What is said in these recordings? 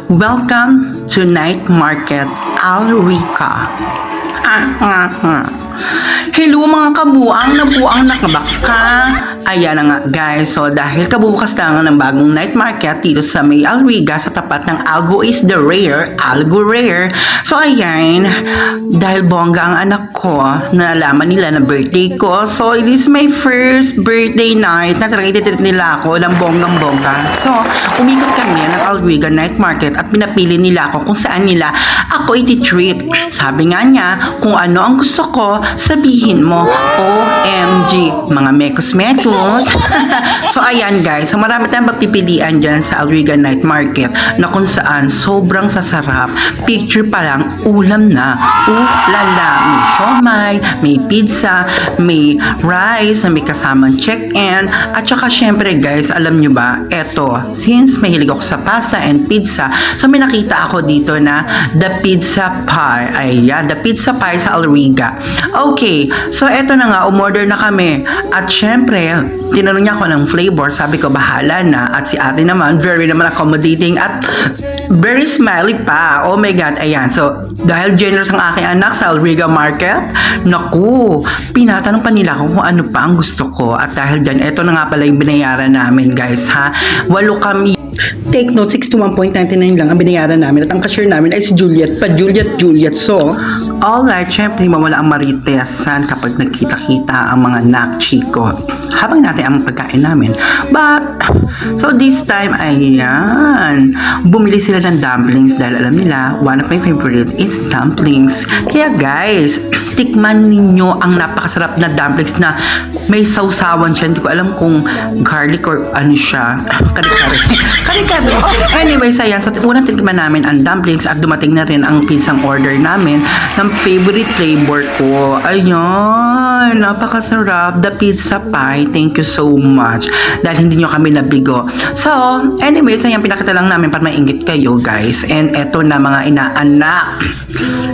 Welcome to Night Market Alrica. Hello mga kabuang, nabuang nakabaka. Ayan na nga guys, so dahil kabubukas lang ng bagong night market dito sa may Alriga sa tapat ng Algo is the Rare, Algo Rare. So ayan, dahil bongga ang anak ko, nalaman nila na birthday ko. So it is my first birthday night na talagang ititreat nila ako ng bonggang-bongga. So umikot kami ng Alriga night market at pinapili nila ako kung saan nila ako ititreat. Sabi nga niya, kung ano ang gusto ko, sabihin mo. OMG, mga mekos-mekos. So ayan guys, so marami tayong pagpipilian dyan sa Alriga Night Market na kung saan sobrang sasarap. Picture pa lang, ulam na. Lala, may siomay, may pizza, may rice na may kasamang check-in. At saka syempre guys, alam nyo ba, eto, since mahilig ako sa pasta and pizza, so may nakita ako dito na The Pizza Pie. Ayan, The Pizza Pie sa Alriga. Okay, so eto na nga, umorder na kami. At syempre, tinanong niya ako ng flavor, sabi ko bahala na. At si ate naman, very naman accommodating at very smiley pa. Oh my god, ayan. So, dahil generous ang aking anak sa Alriga Market, naku, pinatanong pa nila kung ano pa ang gusto ko. At dahil dyan, eto na nga pala yung binayaran namin guys ha. 8 kami. Take note, 61.99 lang ang binayaran namin at ang cashier namin ay si Juliet pa. Juliet. So, alright, syempre mawala ang maritesan kapag nagkita-kita ang mga nakchiko habang natin ang pagkain namin. But, so this time, ayan, bumili sila ng dumplings dahil alam nila, one of my favorite is dumplings. Kaya guys, tikman ninyo ang napakasarap na dumplings na may sausawan siya. Hindi ko alam kung garlic or ano siya. Kari-kari. Anyways, ayan. So, unang tikman namin ang dumplings at dumating na rin ang pizzang order namin ng favorite flavor ko. Ayan. Napakasarap. The Pizza Pie. Thank you so much. Dahil hindi nyo kami nabigo. So, anyways, ayan. Pinakita lang namin para maingit kayo, guys. And eto na mga inaanak.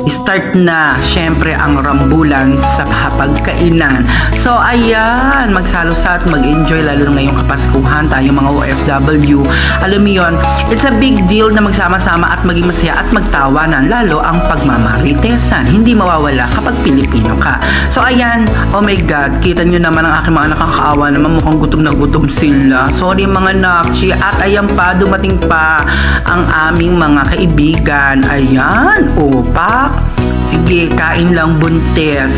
Start na, syempre, ang rambulan sa hapagkainan. So, ayan. Magsalo-sa at mag-enjoy lalo na ngayong kapaskuhan. Tayo mga OFW. Alam mo yun, it's a big deal na magsama-sama at maging masaya at magtawanan, lalo ang pagmamaritesan. Hindi mawawala kapag Pilipino ka. So ayan, oh my god, kita nyo naman ang aking mga nakakaawa naman, mukhang gutom na gutom sila. Sorry mga nakchi. At ayan pa, dumating pa ang aming mga kaibigan. Ayan, opak. Sige, kain lang buntes,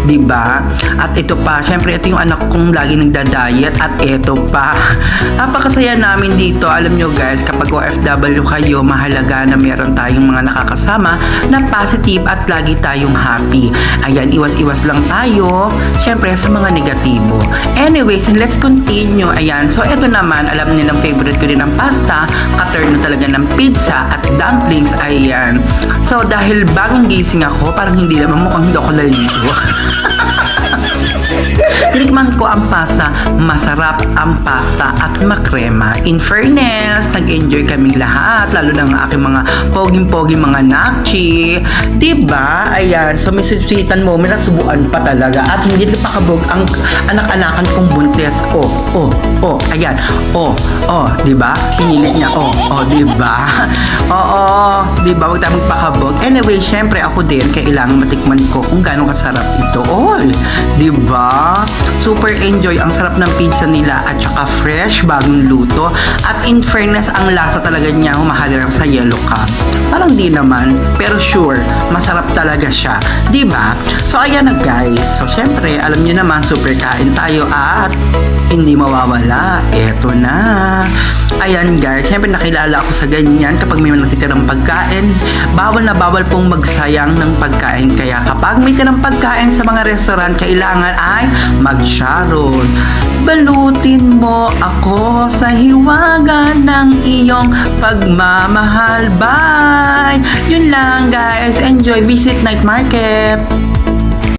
'di ba? At ito pa, syempre ito yung anak kong lagi nagda-diet at ito pa. Napakasaya namin dito. Alam nyo guys, kapag OFW kayo, mahalaga na meron tayong mga nakakasama na positive at lagi tayong happy. Ayan, iwas-iwas lang tayo, syempre sa mga negatibo. Anyways, let's continue. Ayan, so ito naman, alam nilang favorite ko din ang pasta, katurno talaga ng pizza at dumplings. Ayan. So dahil bagong gising ako, parang hindi naman mukhang hindi ako naliligo. Tinikman ko ang pasta, masarap ang pasta at makrema. In fairness, nag-enjoy kaming lahat, lalo na ang aking mga poging-poging mga nakchi. Diba? Ayan, so may susitan moment na subuan pa talaga at hindi napakabog ang anak-anakan kong buntes. Ayan. Diba? Pinilit niya. Diba? Diba? Huwag tayo magpakabog. Anyway, syempre ako din, kailangan matikman ko kung gano'ng kasarap ito. Diba? Super enjoy, ang sarap ng pizza nila at saka fresh, bagong luto. At in fairness, ang lasa talaga niya humahalin sa yellow cup. Parang di naman, pero sure, masarap talaga siya. Diba? So ayan na guys. So syempre, alam niyo naman, super kain tayo at hindi mawawala. Eto na. Ayan guys, syempre nakilala ako sa ganyan kapag may natitirang pagkain. Bawal na bawal pong magsayang ng pagkain. Kaya kapag may tirang pagkain sa mga restaurant, kailangan ay mag-sharon. Balutin mo ako sa hiwaga ng iyong pagmamahal. Bye! Yun lang guys. Enjoy. Visit Night Market.